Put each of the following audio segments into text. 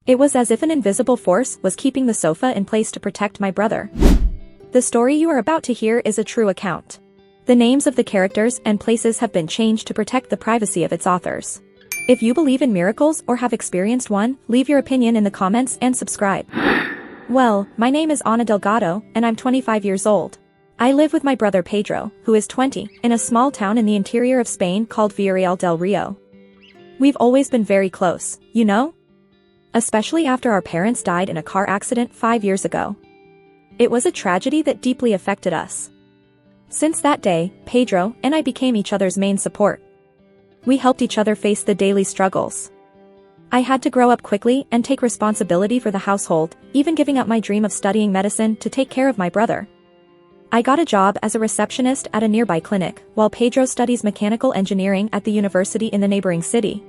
It was as if an invisible force was keeping the sofa in place to protect my brother. The story you are about to hear is a true account. The names of the characters and places have been changed to protect the privacy of its authors. If you believe in miracles or have experienced one, leave your opinion in the comments and subscribe. Well, my name is Ana Delgado, and I'm 25 years old. I live with my brother Pedro, who is 20, in a small town in the interior of Spain called Villarreal del Rio. We've always been very close, you know? Especially after our parents died in a car accident 5 years ago. It was a tragedy that deeply affected us. Since that day, Pedro and I became each other's main support. We helped each other face the daily struggles. I had to grow up quickly and take responsibility for the household, even giving up my dream of studying medicine to take care of my brother. I got a job as a receptionist at a nearby clinic, while Pedro studies mechanical engineering at the university in the neighboring city.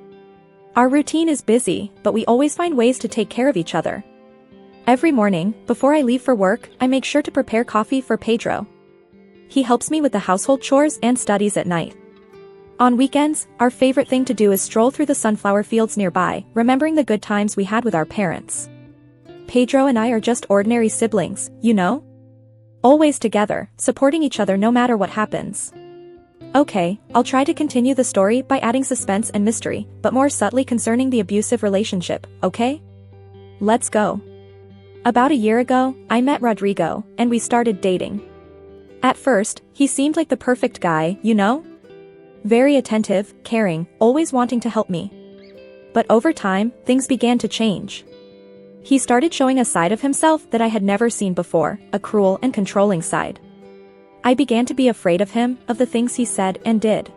Our routine is busy, but we always find ways to take care of each other. Every morning, before I leave for work, I make sure to prepare coffee for Pedro. He helps me with the household chores and studies at night. On weekends, our favorite thing to do is stroll through the sunflower fields nearby, remembering the good times we had with our parents. Pedro and I are just ordinary siblings, you know? Always together, supporting each other no matter what happens. Okay, I'll try to continue the story by adding suspense and mystery, but more subtly concerning the abusive relationship, okay? Let's go. About a year ago, I met Rodrigo, and we started dating. At first, he seemed like the perfect guy, you know? Very attentive, caring, always wanting to help me. But over time, things began to change. He started showing a side of himself that I had never seen before, a cruel and controlling side. I began to be afraid of him, of the things he said and did.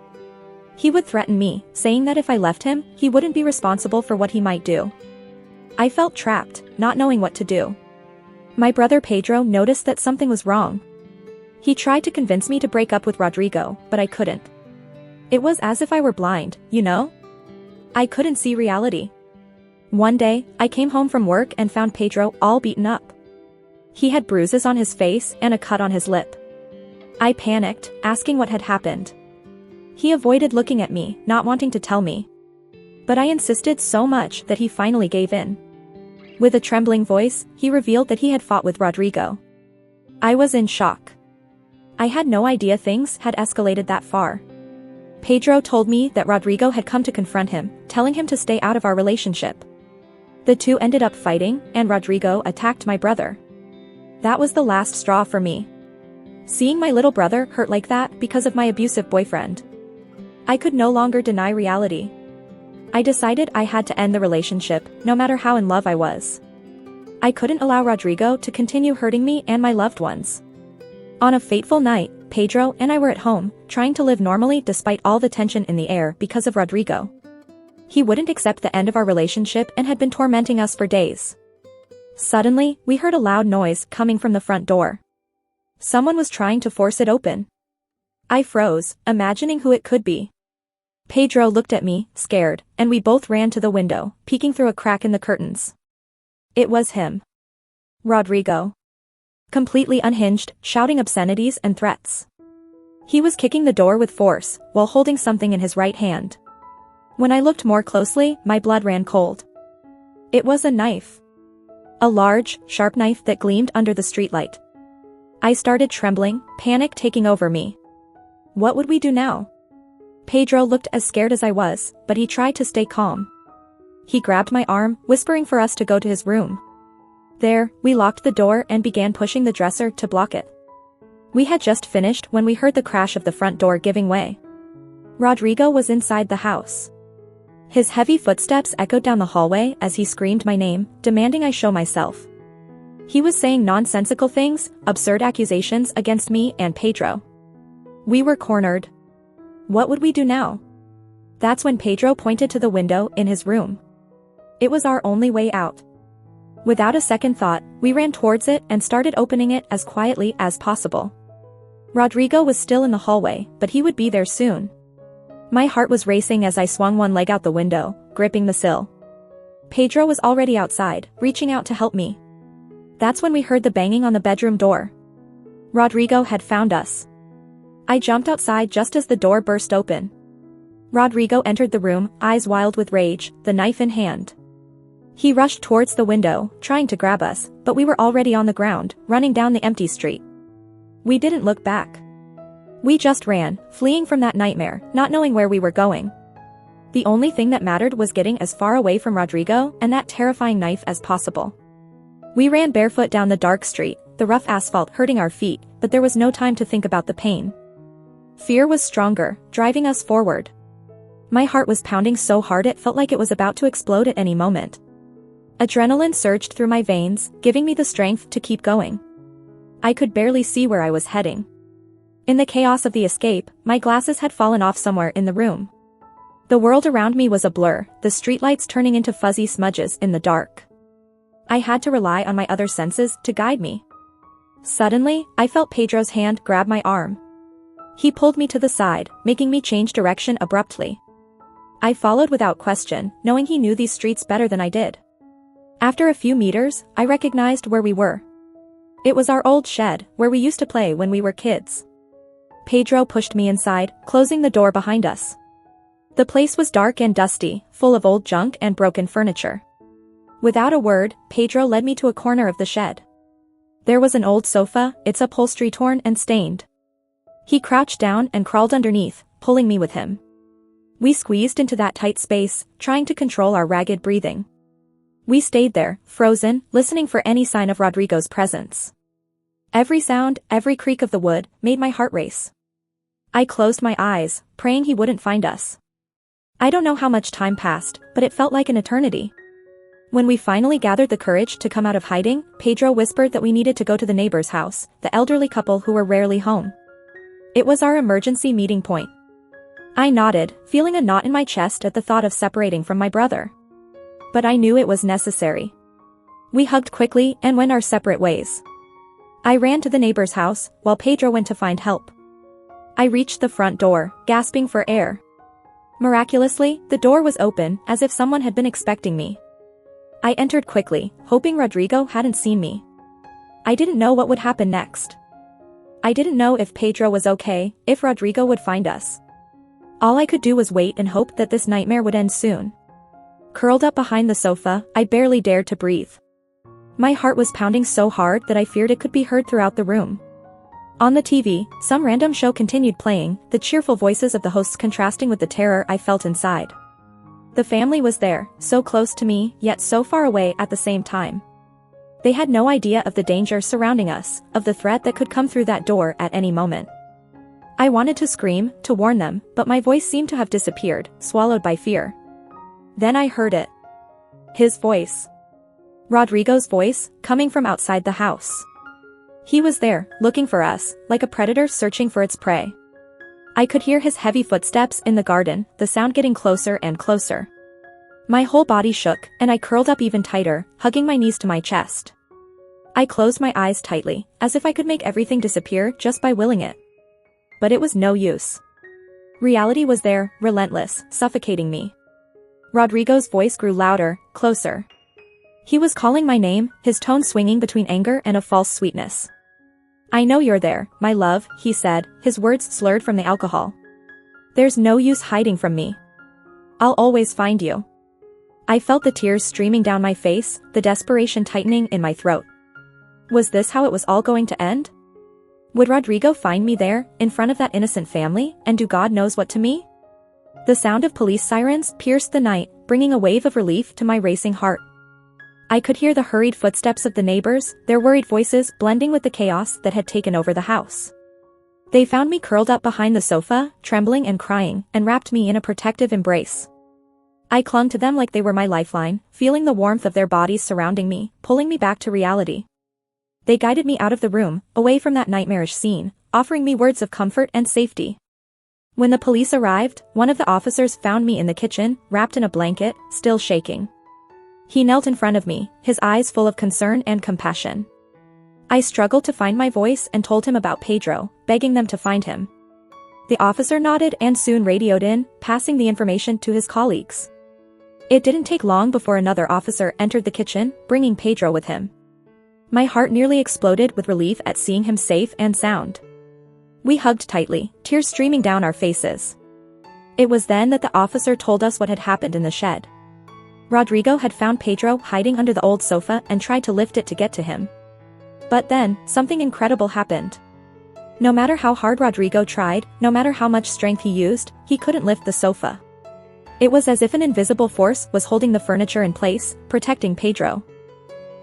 He would threaten me, saying that if I left him, he wouldn't be responsible for what he might do. I felt trapped, not knowing what to do. My brother Pedro noticed that something was wrong. He tried to convince me to break up with Rodrigo, but I couldn't. It was as if I were blind, you know? I couldn't see reality. One day, I came home from work and found Pedro all beaten up. He had bruises on his face and a cut on his lip. I panicked, asking what had happened. He avoided looking at me, not wanting to tell me. But I insisted so much that he finally gave in. With a trembling voice, he revealed that he had fought with Rodrigo. I was in shock. I had no idea things had escalated that far. Pedro told me that Rodrigo had come to confront him, telling him to stay out of our relationship. The two ended up fighting, and Rodrigo attacked my brother. That was the last straw for me. Seeing my little brother hurt like that because of my abusive boyfriend. I could no longer deny reality. I decided I had to end the relationship, no matter how in love I was. I couldn't allow Rodrigo to continue hurting me and my loved ones. On a fateful night, Pedro and I were at home, trying to live normally despite all the tension in the air because of Rodrigo. He wouldn't accept the end of our relationship and had been tormenting us for days. Suddenly, we heard a loud noise coming from the front door. Someone was trying to force it open. I froze, imagining who it could be. Pedro looked at me, scared, and we both ran to the window, peeking through a crack in the curtains. It was him. Rodrigo. Completely unhinged, shouting obscenities and threats. He was kicking the door with force, while holding something in his right hand. When I looked more closely, my blood ran cold. It was a knife. A large, sharp knife that gleamed under the streetlight. I started trembling, panic taking over me. What would we do now? Pedro looked as scared as I was, but he tried to stay calm. He grabbed my arm, whispering for us to go to his room. There, we locked the door and began pushing the dresser to block it. We had just finished when we heard the crash of the front door giving way. Rodrigo was inside the house. His heavy footsteps echoed down the hallway as he screamed my name, demanding I show myself. He was saying nonsensical things, absurd accusations against me and Pedro. We were cornered. What would we do now? That's when Pedro pointed to the window in his room. It was our only way out. Without a second thought, we ran towards it and started opening it as quietly as possible. Rodrigo was still in the hallway, but he would be there soon. My heart was racing as I swung one leg out the window, gripping the sill. Pedro was already outside, reaching out to help me. That's when we heard the banging on the bedroom door. Rodrigo had found us. I jumped outside just as the door burst open. Rodrigo entered the room, eyes wild with rage, the knife in hand. He rushed towards the window, trying to grab us, but we were already on the ground, running down the empty street. We didn't look back. We just ran, fleeing from that nightmare, not knowing where we were going. The only thing that mattered was getting as far away from Rodrigo and that terrifying knife as possible. We ran barefoot down the dark street, the rough asphalt hurting our feet, but there was no time to think about the pain. Fear was stronger, driving us forward. My heart was pounding so hard it felt like it was about to explode at any moment. Adrenaline surged through my veins, giving me the strength to keep going. I could barely see where I was heading. In the chaos of the escape, my glasses had fallen off somewhere in the room. The world around me was a blur, the streetlights turning into fuzzy smudges in the dark. I had to rely on my other senses to guide me. Suddenly, I felt Pedro's hand grab my arm. He pulled me to the side, making me change direction abruptly. I followed without question, knowing he knew these streets better than I did. After a few meters, I recognized where we were. It was our old shed, where we used to play when we were kids. Pedro pushed me inside, closing the door behind us. The place was dark and dusty, full of old junk and broken furniture. Without a word, Pedro led me to a corner of the shed. There was an old sofa, its upholstery torn and stained. He crouched down and crawled underneath, pulling me with him. We squeezed into that tight space, trying to control our ragged breathing. We stayed there, frozen, listening for any sign of Rodrigo's presence. Every sound, every creak of the wood, made my heart race. I closed my eyes, praying he wouldn't find us. I don't know how much time passed, but it felt like an eternity. When we finally gathered the courage to come out of hiding, Pedro whispered that we needed to go to the neighbor's house, the elderly couple who were rarely home. It was our emergency meeting point. I nodded, feeling a knot in my chest at the thought of separating from my brother. But I knew it was necessary. We hugged quickly and went our separate ways. I ran to the neighbor's house, while Pedro went to find help. I reached the front door, gasping for air. Miraculously, the door was open, as if someone had been expecting me. I entered quickly, hoping Rodrigo hadn't seen me. I didn't know what would happen next. I didn't know if Pedro was okay, if Rodrigo would find us. All I could do was wait and hope that this nightmare would end soon. Curled up behind the sofa, I barely dared to breathe. My heart was pounding so hard that I feared it could be heard throughout the room. On the TV, some random show continued playing, the cheerful voices of the hosts contrasting with the terror I felt inside. The family was there, so close to me, yet so far away at the same time. They had no idea of the danger surrounding us, of the threat that could come through that door at any moment. I wanted to scream, to warn them, but my voice seemed to have disappeared, swallowed by fear. Then I heard it. His voice. Rodrigo's voice, coming from outside the house. He was there, looking for us, like a predator searching for its prey. I could hear his heavy footsteps in the garden, the sound getting closer and closer. My whole body shook, and I curled up even tighter, hugging my knees to my chest. I closed my eyes tightly, as if I could make everything disappear just by willing it. But it was no use. Reality was there, relentless, suffocating me. Rodrigo's voice grew louder, closer. He was calling my name, his tone swinging between anger and a false sweetness. "I know you're there, my love," he said, his words slurred from the alcohol. "There's no use hiding from me. I'll always find you." I felt the tears streaming down my face, the desperation tightening in my throat. Was this how it was all going to end? Would Rodrigo find me there, in front of that innocent family, and do God knows what to me? The sound of police sirens pierced the night, bringing a wave of relief to my racing heart. I could hear the hurried footsteps of the neighbors, their worried voices blending with the chaos that had taken over the house. They found me curled up behind the sofa, trembling and crying, and wrapped me in a protective embrace. I clung to them like they were my lifeline, feeling the warmth of their bodies surrounding me, pulling me back to reality. They guided me out of the room, away from that nightmarish scene, offering me words of comfort and safety. When the police arrived, one of the officers found me in the kitchen, wrapped in a blanket, still shaking. He knelt in front of me, his eyes full of concern and compassion. I struggled to find my voice and told him about Pedro, begging them to find him. The officer nodded and soon radioed in, passing the information to his colleagues. It didn't take long before another officer entered the kitchen, bringing Pedro with him. My heart nearly exploded with relief at seeing him safe and sound. We hugged tightly, tears streaming down our faces. It was then that the officer told us what had happened in the shed. Rodrigo had found Pedro hiding under the old sofa and tried to lift it to get to him. But then, something incredible happened. No matter how hard Rodrigo tried, no matter how much strength he used, he couldn't lift the sofa. It was as if an invisible force was holding the furniture in place, protecting Pedro.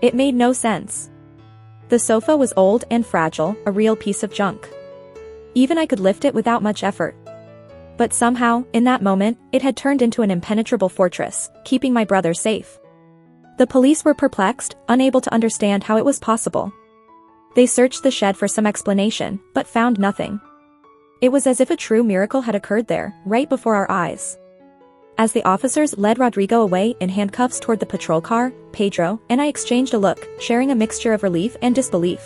It made no sense. The sofa was old and fragile, a real piece of junk. Even I could lift it without much effort. But somehow, in that moment, it had turned into an impenetrable fortress, keeping my brother safe. The police were perplexed, unable to understand how it was possible. They searched the shed for some explanation, but found nothing. It was as if a true miracle had occurred there, right before our eyes. As the officers led Rodrigo away in handcuffs toward the patrol car, Pedro and I exchanged a look, sharing a mixture of relief and disbelief.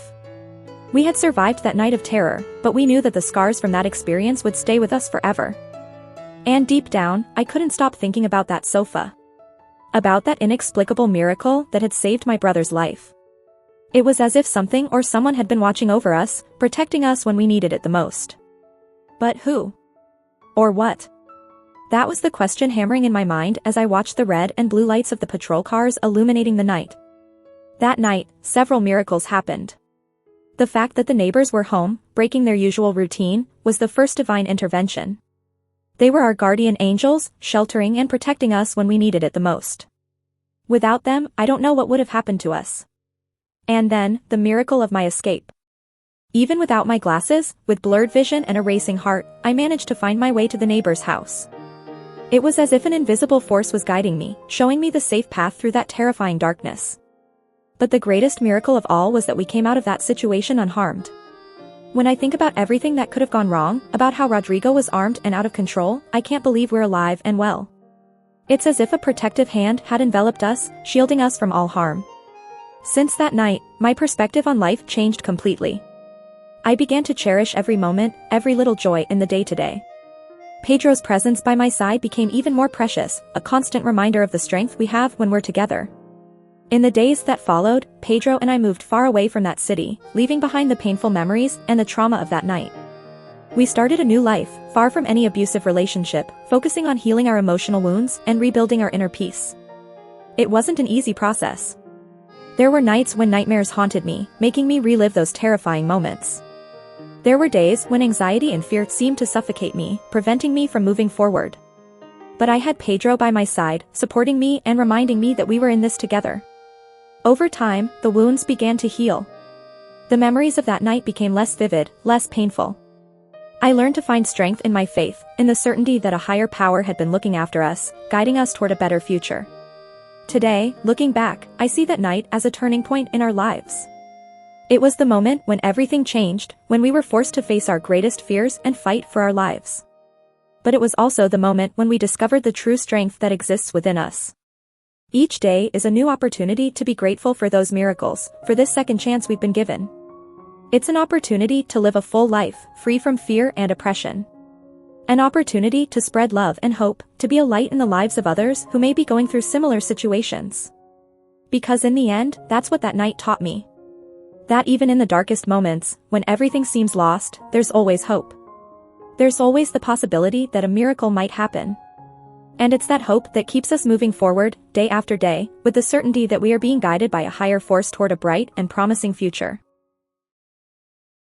We had survived that night of terror, but we knew that the scars from that experience would stay with us forever. And deep down, I couldn't stop thinking about that sofa. About that inexplicable miracle that had saved my brother's life. It was as if something or someone had been watching over us, protecting us when we needed it the most. But who? Or what? That was the question hammering in my mind as I watched the red and blue lights of the patrol cars illuminating the night. That night, several miracles happened. The fact that the neighbors were home, breaking their usual routine, was the first divine intervention. They were our guardian angels, sheltering and protecting us when we needed it the most. Without them, I don't know what would have happened to us. And then, the miracle of my escape. Even without my glasses, with blurred vision and a racing heart, I managed to find my way to the neighbor's house. It was as if an invisible force was guiding me, showing me the safe path through that terrifying darkness. But the greatest miracle of all was that we came out of that situation unharmed. When I think about everything that could have gone wrong, about how Rodrigo was armed and out of control, I can't believe we're alive and well. It's as if a protective hand had enveloped us, shielding us from all harm. Since that night, my perspective on life changed completely. I began to cherish every moment, every little joy in the day-to-day. Pedro's presence by my side became even more precious, a constant reminder of the strength we have when we're together. In the days that followed, Pedro and I moved far away from that city, leaving behind the painful memories and the trauma of that night. We started a new life, far from any abusive relationship, focusing on healing our emotional wounds and rebuilding our inner peace. It wasn't an easy process. There were nights when nightmares haunted me, making me relive those terrifying moments. There were days when anxiety and fear seemed to suffocate me, preventing me from moving forward. But I had Pedro by my side, supporting me and reminding me that we were in this together. Over time, the wounds began to heal. The memories of that night became less vivid, less painful. I learned to find strength in my faith, in the certainty that a higher power had been looking after us, guiding us toward a better future. Today, looking back, I see that night as a turning point in our lives. It was the moment when everything changed, when we were forced to face our greatest fears and fight for our lives. But it was also the moment when we discovered the true strength that exists within us. Each day is a new opportunity to be grateful for those miracles, for this second chance we've been given. It's an opportunity to live a full life, free from fear and oppression. An opportunity to spread love and hope, to be a light in the lives of others who may be going through similar situations. Because in the end, that's what that night taught me. That even in the darkest moments, when everything seems lost, there's always hope. There's always the possibility that a miracle might happen. And it's that hope that keeps us moving forward, day after day, with the certainty that we are being guided by a higher force toward a bright and promising future.